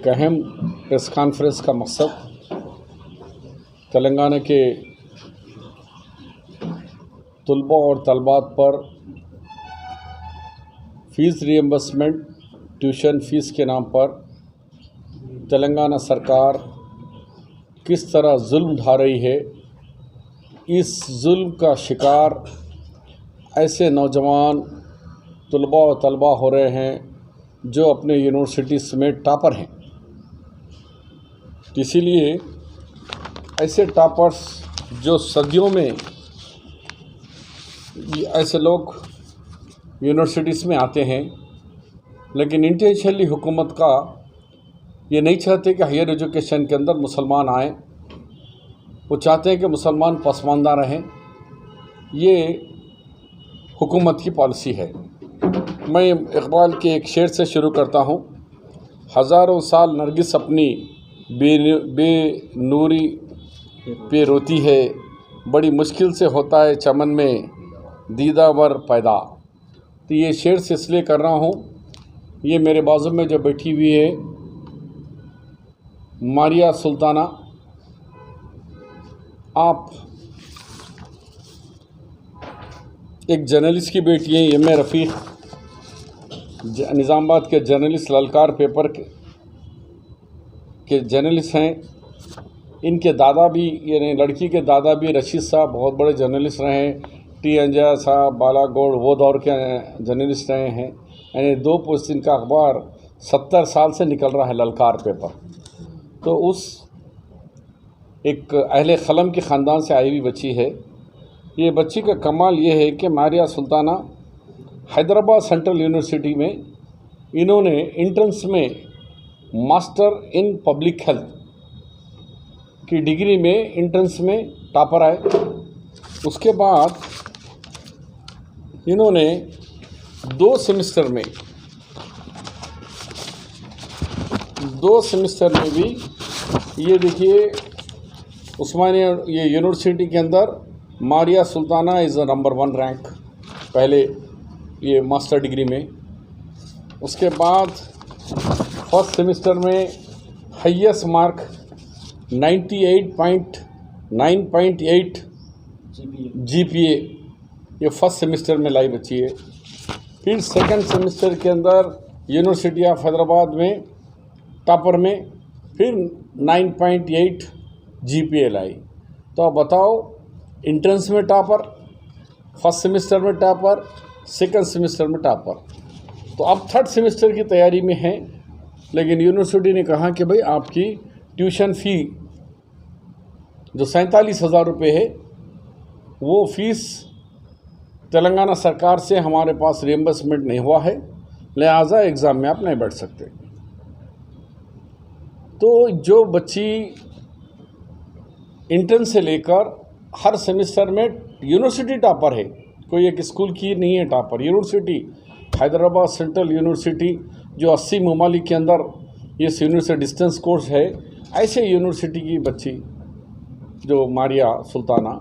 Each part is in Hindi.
एक अहम प्रेस कॉन्फ्रेंस का मकसद तेलंगाना के तलबा और तलबात पर फ़ीस रिएम्बर्समेंट ट्यूशन फ़ीस के नाम पर तेलंगाना सरकार किस तरह जुल्म ढा रही है, इस जुल्म का शिकार ऐसे नौजवान तलबा और तलबा हो रहे हैं जो अपने यूनिवर्सिटीज़ में टॉपर हैं। इसीलिए ऐसे टॉपर्स जो सदियों में ऐसे लोग यूनिवर्सिटीज़ में आते हैं, लेकिन इंटेंशनली हुकूमत का ये नहीं चाहते कि हायर एजुकेशन के अंदर मुसलमान आए। वो चाहते हैं कि मुसलमान पसमानदा रहें। ये हुकूमत की पॉलिसी है। मैं इकबाल के एक शेर से शुरू करता हूँ। हज़ारों साल नरगिस अपनी बेनूरी पे रोती है, बड़ी मुश्किल से होता है चमन में दीदावर पैदा। तो ये शेर से इसलिए कर रहा हूँ, ये मेरे बाजू में जो बैठी हुई है मारिया सुल्ताना, आप एक जर्नलिस्ट की बेटी हैं। एम ए रफ़ीक निज़ामाबाद के जर्नलिस्ट, ललकार पेपर के जर्नलिस्ट हैं। इनके दादा भी, यानी लड़की के दादा भी रशीद साहब बहुत बड़े जर्नलिस्ट रहे हैं। टी अंजा साहब, बालागोड़, वो दौर के जर्नलिस्ट रहे हैं। यानी दो पुस्त इनका अखबार 70 साल से निकल रहा है, ललकार पेपर। तो उस एक अहले क़लम के ख़ानदान से आई हुई बच्ची है। ये बच्ची का कमाल ये है कि मारिया सुल्ताना हैदराबाद सेंट्रल यूनिवर्सिटी में इन्होंने एंट्रेंस में मास्टर इन पब्लिक हेल्थ की डिग्री में एंट्रेंस में टॉपर आए। उसके बाद इन्होंने 2 सेमेस्टर में भी ये देखिए उस्मानिया ये यूनिवर्सिटी के अंदर Maria Sultana is number 1 rank पहले ये मास्टर डिग्री में। उसके बाद फर्स्ट सेमेस्टर में हाईएस्ट मार्क 98.9.8 GPA ये फर्स्ट सेमेस्टर में लाई बच्ची है। फिर सेकंड सेमेस्टर के अंदर यूनिवर्सिटी ऑफ हैदराबाद में टॉपर में फिर 9.8 GPA लाई। तो आप बताओ, एंट्रेंस में टॉपर, फर्स्ट सेमेस्टर में टॉपर, सेकंड सेमेस्टर में टॉपर। तो अब थर्ड सेमेस्टर की तैयारी में हैं, लेकिन यूनिवर्सिटी ने कहा कि भाई आपकी ट्यूशन फ़ी जो 47,000 रुपये है, वो फ़ीस तेलंगाना सरकार से हमारे पास रिएम्बर्समेंट नहीं हुआ है, लिहाजा एग्ज़ाम में आप नहीं बैठ सकते। तो जो बच्ची इंटर्न से लेकर हर सेमेस्टर में यूनिवर्सिटी टॉपर है, कोई एक स्कूल की नहीं है topper, university Hyderabad central university जो 80 ममालिक के अंदर ये यूनिवर्सिटी डिस्टेंस कोर्स है, ऐसे यूनिवर्सिटी की बच्ची जो मारिया सुल्ताना,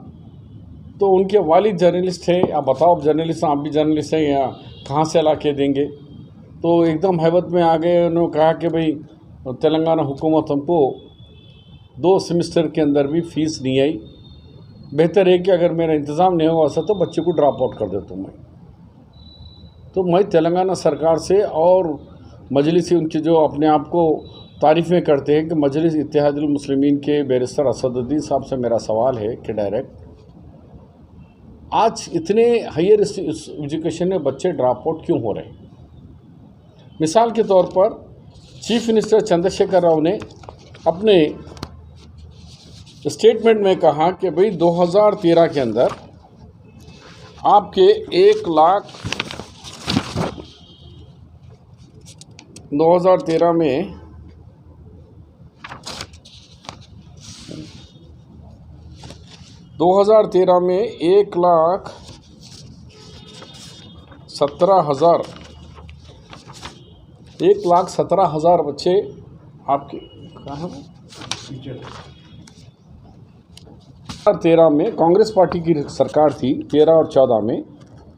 तो उनके वालिद जर्नलिस्ट हैं। आप बताओ, जर्नलिस्ट, आप भी जर्नलिस्ट हैं, या कहाँ से ला के देंगे? तो एकदम हैबत में आ गए। उन्होंने कहा कि भाई तेलंगाना हुकूमत हमको 2 सेमेस्टर के अंदर भी फ़ीस नहीं आई, बेहतर है कि अगर मेरा इंतज़ाम नहीं होगा ऐसा तो बच्चे को ड्रॉप आउट कर देता हूँ मैं। तो मैं तेलंगाना सरकार से और मजलिस, उनके जो अपने आप को तारीफ़ें करते हैं कि मजलिस इत्तेहादुल मुस्लिमीन के बैरिस्टर असदुद्दीन साहब से मेरा सवाल है कि डायरेक्ट, आज इतने हायर एजुकेशन में बच्चे ड्रॉप आउट क्यों हो रहे हैं? मिसाल के तौर पर चीफ मिनिस्टर चंद्रशेखर राव ने अपने स्टेटमेंट में कहा कि भाई 2013 के अंदर आपके 2013 में 1,17,000 बच्चे आपके कहाँ 2013 में कांग्रेस पार्टी की सरकार थी, 13 और 14 में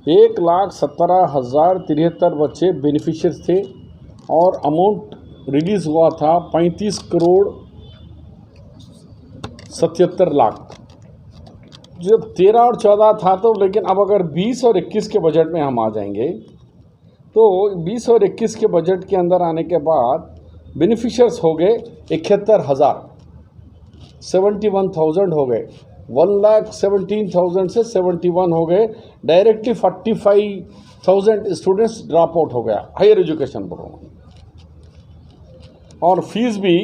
1,17,073 बच्चे बेनिफिशियर्स थे और अमाउंट रिलीज़ हुआ था 35 करोड़ 77 लाख। जब 13 और 14 था तो, लेकिन अब अगर 20 और 21 के बजट में हम आ जाएंगे तो 20 और 21 के बजट के अंदर आने के बाद बेनिफिशियर्स हो गए 71,000, 71,000 हो गए। 1,17,000 से 71 हो गए। डायरेक्टली 45,000 स्टूडेंट्स ड्रॉप आउट हो गया हायर एजुकेशन प्रोग्राम। और फीस भी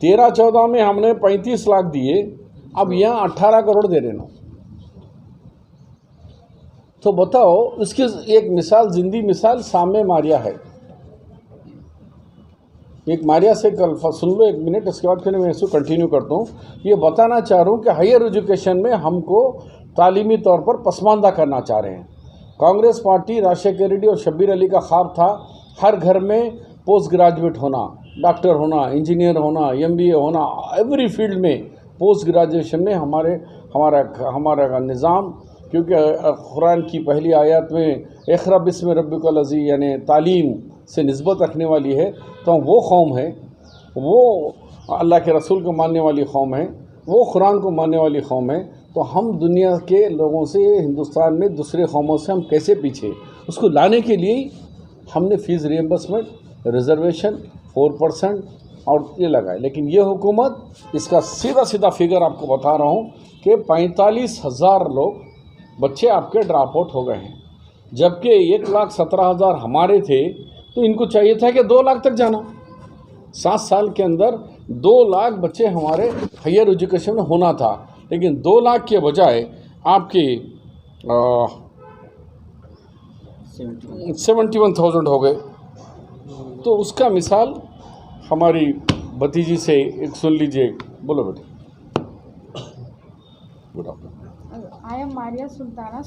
13-14 में हमने 35 लाख दिए, अब यहाँ 18 करोड़ दे रहे ना। तो बताओ, इसकी एक मिसाल, जिंदी मिसाल सामने मारिया है। एक मारिया से कल सुन लो 1 मिनट, इसके बाद फिर मैं इसको कंटिन्यू करता हूँ। ये बताना चाह रहा हूँ कि हायर एजुकेशन में हमको तालीमी तौर पर पसमानदा करना चाह रहे हैं। कांग्रेस पार्टी, राजशेखर रेड्डी और शब्बीर अली का ख्वाब था हर घर में पोस्ट ग्रेजुएट होना, डॉक्टर होना, इंजीनियर होना, MBA होना, एवरी फील्ड में पोस्ट ग्रेजुएशन में हमारा निज़ाम, क्योंकि कुरान की पहली आयत में इक़रा बिस्मि रब्बिकल अज़ी यानी तालीम से निस्बत रखने वाली है। तो वो कौम है, वो अल्लाह के रसूल को मानने वाली कौम है, वो कुरान को मानने वाली कौम है। तो हम दुनिया के लोगों से, हिंदुस्तान में दूसरे कौमों से हम कैसे पीछे, उसको लाने के लिए हमने फ़ीस रिएम्बर्समेंट, रिजर्वेशन 4% और ये लगाए। लेकिन ये हुकूमत, इसका सीधा फिगर आपको बता रहा हूँ कि 45,000 लोग बच्चे आपके ड्रॉप आउट हो गए हैं, जबकि 1,17,000 हमारे थे। तो इनको चाहिए था कि 2 लाख तक जाना। 7 साल के अंदर 2 लाख बच्चे हमारे हायर एजुकेशन में होना था, लेकिन 2 लाख के बजाय आपके 71,000 हो गए। तो उसका मिसाल हमारी भतीजी से एक सुन लीजिए। बोलो बेटा। I am Maria Sultana.